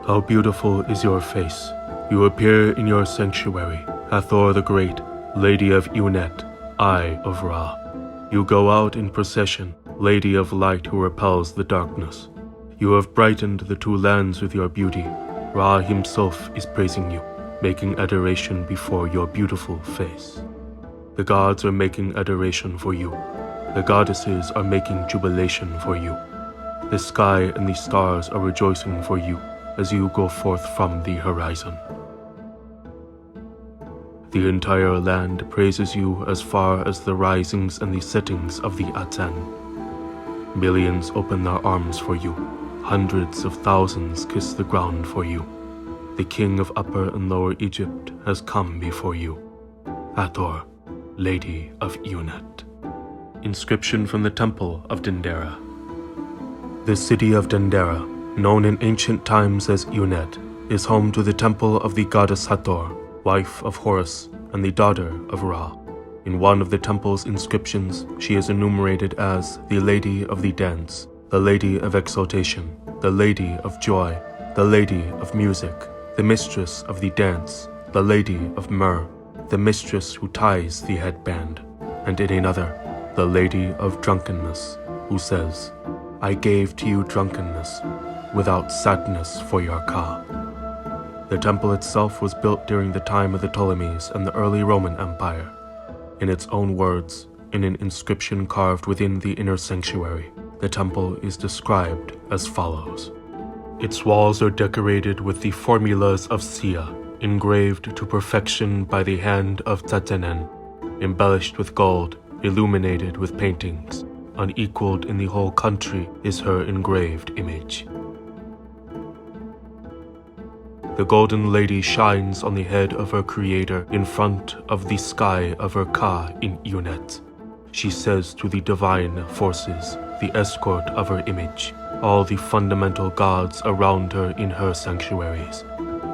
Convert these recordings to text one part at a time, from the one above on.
How beautiful is your face. You appear in your sanctuary, Hathor the Great, Lady of Unet, Eye of Ra. You go out in procession, Lady of Light who repels the darkness. You have brightened the two lands with your beauty. Ra himself is praising you, making adoration before your beautiful face. The gods are making adoration for you. The goddesses are making jubilation for you. The sky and the stars are rejoicing for you as you go forth from the horizon. The entire land praises you as far as the risings and the settings of the Atan. Millions open their arms for you. Hundreds of thousands kiss the ground for you. The king of Upper and Lower Egypt has come before you. Hathor, Lady of Unet. Inscription from the Temple of Dendera. The city of Dendera, known in ancient times as Unet, is home to the temple of the goddess Hathor, wife of Horus and the daughter of Ra. In one of the temple's inscriptions, she is enumerated as the Lady of the Dance, the Lady of Exaltation, the Lady of Joy, the Lady of Music, the Mistress of the Dance, the Lady of Myrrh, the Mistress who ties the headband, and in another, the Lady of Drunkenness, who says, I gave to you drunkenness, without sadness for your Ka. The temple itself was built during the time of the Ptolemies and the early Roman Empire. In its own words, in an inscription carved within the inner sanctuary, the temple is described as follows. Its walls are decorated with the formulas of Sia, engraved to perfection by the hand of Tatenen, embellished with gold, illuminated with paintings. Unequaled in the whole country is her engraved image. The golden lady shines on the head of her creator in front of the sky of her Ka in Unet. She says to the divine forces, the escort of her image, all the fundamental gods around her in her sanctuaries.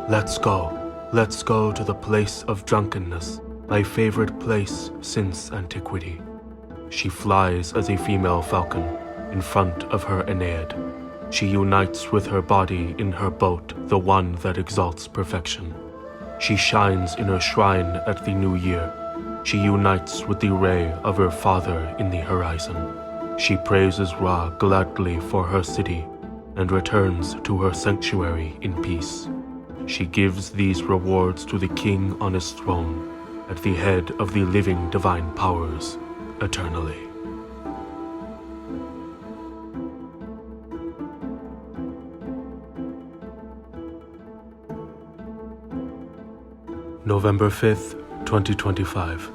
Let's go to the place of drunkenness, my favorite place since antiquity. She flies as a female falcon in front of her Aeneid. She unites with her body in her boat, the one that exalts perfection. She shines in her shrine at the new year. She unites with the ray of her father in the horizon. She praises Ra gladly for her city and returns to her sanctuary in peace. She gives these rewards to the king on his throne, at the head of the living divine powers, eternally. November 5th, 2025.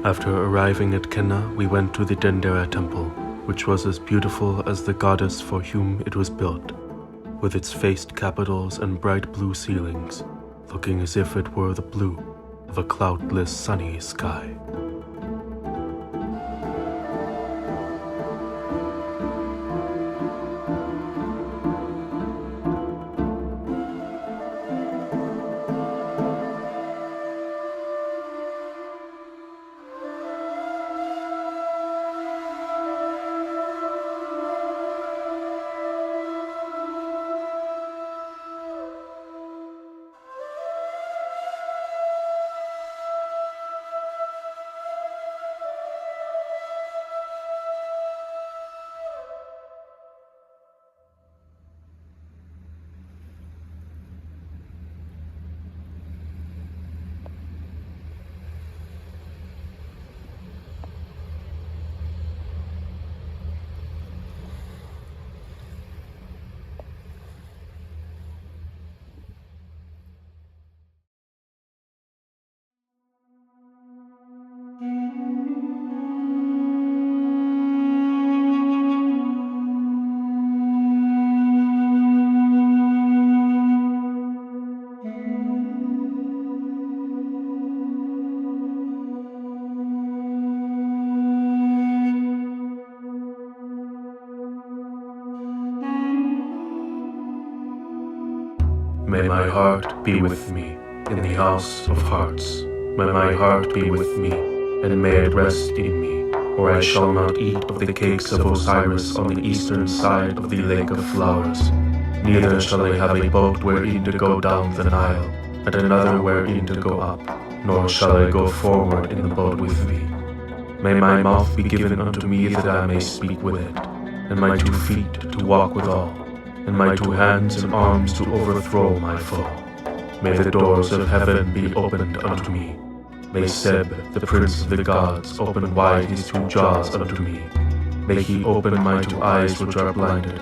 After arriving at Kenna, we went to the Dendera Temple, which was as beautiful as the goddess for whom it was built, with its faced capitals and bright blue ceilings, looking as if it were the blue of a cloudless sunny sky. May my heart be with me in the house of hearts. May my heart be with me, and may it rest in me, or I shall not eat of the cakes of Osiris on the eastern side of the lake of flowers. Neither shall they have a boat wherein to go down the Nile, and another wherein to go up, nor shall I go forward in the boat with thee. May my mouth be given unto me that I may speak with it, and my 2 feet to walk withal, and my 2 hands and arms to overthrow my foe. May the doors of heaven be opened unto me. May Seb, the prince of the gods, open wide his 2 jaws unto me. May he open my 2 eyes which are blinded.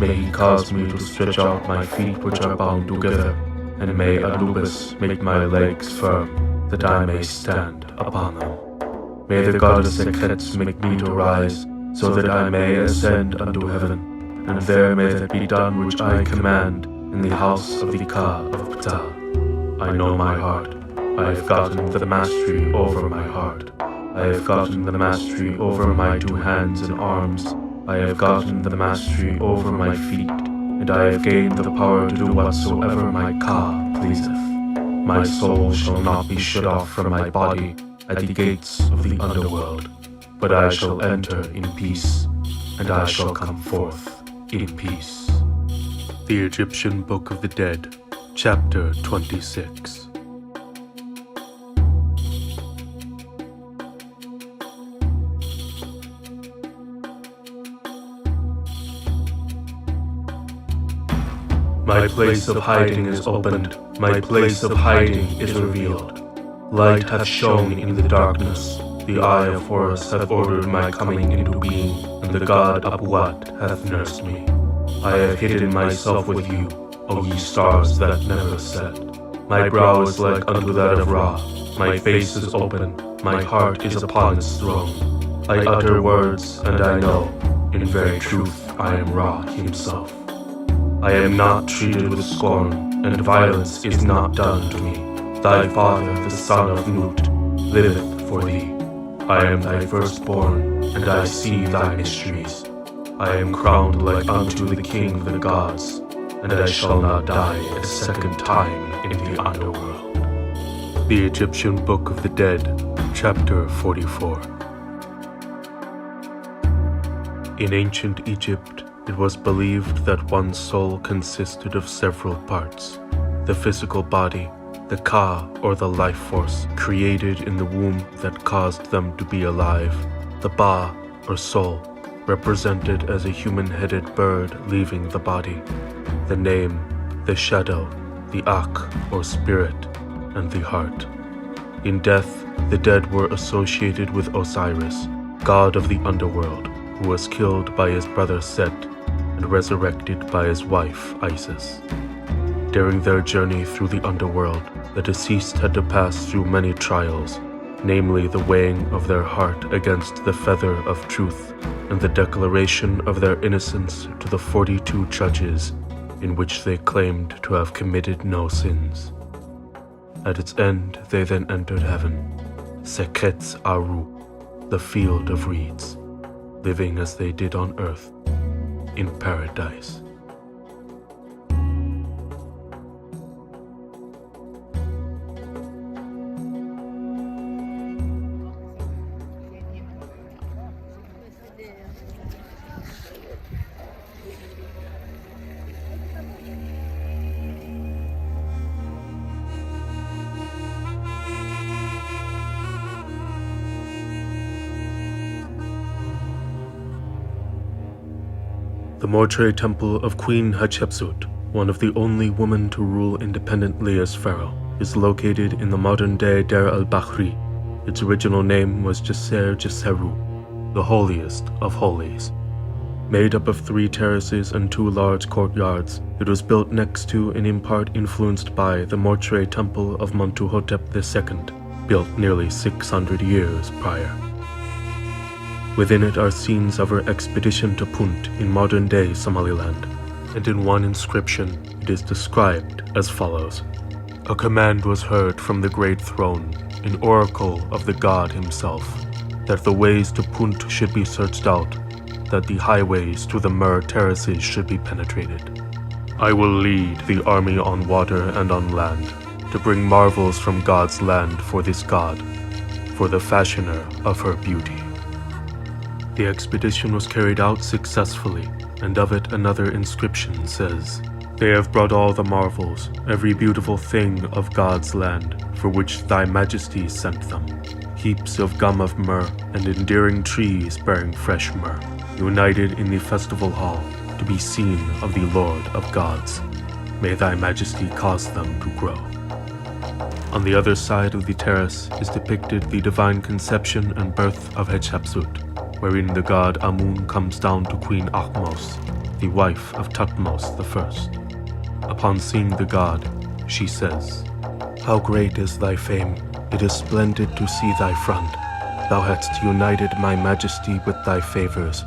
May he cause me to stretch out my feet which are bound together, and may Anubis make my legs firm, that I may stand upon them. May the goddess Sekhet make me to rise, so that I may ascend unto heaven, and there may that be done which I command in the house of the Ka of Ptah. I know my heart. I have gotten the mastery over my heart. I have gotten the mastery over my 2 hands and arms. I have gotten the mastery over my feet, and I have gained the power to do whatsoever my Ka pleaseth. My soul shall not be shut off from my body at the gates of the underworld, but I shall enter in peace, and I shall come forth in peace. The Egyptian Book of the Dead, Chapter 26. My place of hiding is opened, my place of hiding is revealed. Light hath shone in the darkness, the eye of Horus hath ordered my coming into being, and the god Apuat hath nursed me. I have hidden myself with you, O ye stars that never set. My brow is like unto that of Ra, my face is open, my heart is upon its throne. I utter words, and I know, in very truth I am Ra himself. I am not treated with scorn, and violence is not done to me. Thy father, the son of Nut, liveth for thee. I am thy firstborn, and I see thy mysteries. I am crowned like unto the king of the gods, and I shall not die a second time in the underworld. The Egyptian Book of the Dead, Chapter 44. In ancient Egypt, it was believed that one's soul consisted of several parts: the physical body, the Ka, or the life force, created in the womb that caused them to be alive, the Ba, or soul, represented as a human-headed bird leaving the body, the name, the shadow, the Ak, or spirit, and the heart. In death, the dead were associated with Osiris, god of the underworld, who was killed by his brother Set and resurrected by his wife Isis. During their journey through the underworld, the deceased had to pass through many trials, namely the weighing of their heart against the feather of truth and the declaration of their innocence to the 42 judges in which they claimed to have committed no sins. At its end, they then entered heaven, Sekhet Aru, the field of reeds, living as they did on earth, in paradise. The Mortuary Temple of Queen Hatshepsut, one of the only women to rule independently as pharaoh, is located in the modern-day Deir al-Bakhri. Its original name was Jaser Jeseru, the holiest of holies. Made up of 3 terraces and 2 large courtyards, it was built next to and in part influenced by the Mortuary Temple of Mentuhotep II, built nearly 600 years prior. Within it are scenes of her expedition to Punt in modern-day Somaliland, and in one inscription it is described as follows. A command was heard from the great throne, an oracle of the god himself, that the ways to Punt should be searched out, that the highways to the Mer terraces should be penetrated. I will lead the army on water and on land, to bring marvels from God's land for this god, for the fashioner of her beauty. The expedition was carried out successfully, and of it another inscription says, They have brought all the marvels, every beautiful thing of God's land, for which thy majesty sent them. Heaps of gum of myrrh, and endearing trees bearing fresh myrrh, united in the festival hall, to be seen of the Lord of gods. May thy majesty cause them to grow. On the other side of the terrace is depicted the divine conception and birth of Hatshepsut, wherein the god Amun comes down to Queen Ahmos, the wife of Thutmose I. Upon seeing the god, she says, "How great is thy fame! It is splendid to see thy front. Thou hast united my majesty with thy favors.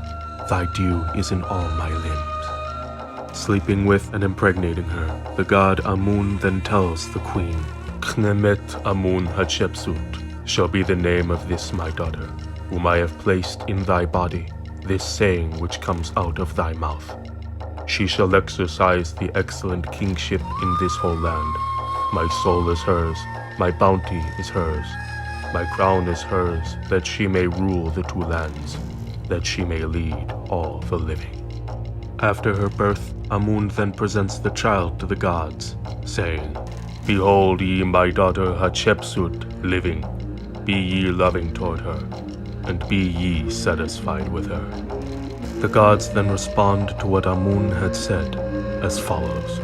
Thy dew is in all my limbs." Sleeping with and impregnating her, the god Amun then tells the queen, "Khnemet Amun Hatshepsut shall be the name of this my daughter, whom I have placed in thy body, this saying which comes out of thy mouth. She shall exercise the excellent kingship in this whole land. My soul is hers, my bounty is hers, my crown is hers, that she may rule the two lands, that she may lead all the living." After her birth, Amun then presents the child to the gods, saying, "Behold ye my daughter Hatshepsut living, be ye loving toward her, and be ye satisfied with her." The gods then respond to what Amun had said, as follows.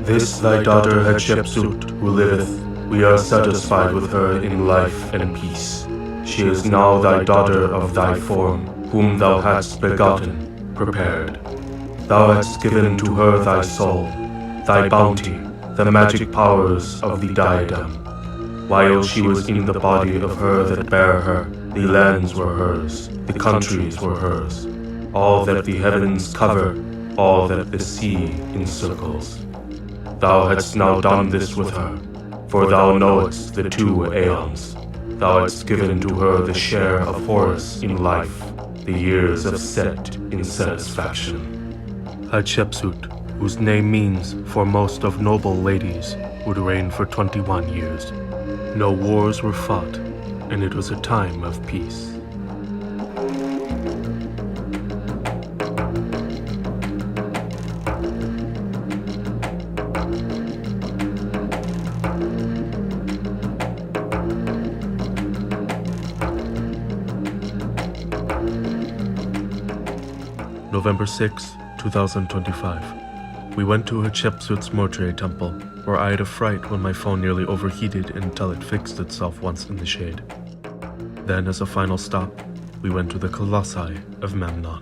"This thy daughter Hatshepsut, who liveth, we are satisfied with her in life and peace. She is now thy daughter of thy form, whom thou hadst begotten, prepared. Thou hadst given to her thy soul, thy bounty, the magic powers of the diadem. While she was in the body of her that bare her, the lands were hers, the countries were hers, all that the heavens cover, all that the sea encircles. Thou hadst now done this with her, for thou knowest the 2 aeons. Thou hadst given to her the share of Horus in life, the years of Set in satisfaction." Hatshepsut, whose name means foremost of noble ladies, would reign for 21 years. No wars were fought, and it was a time of peace. November 6, 2025. We went to Hatshepsut's Mortuary Temple, where I had a fright when my phone nearly overheated until it fixed itself once in the shade. Then, as a final stop, we went to the Colossi of Memnon.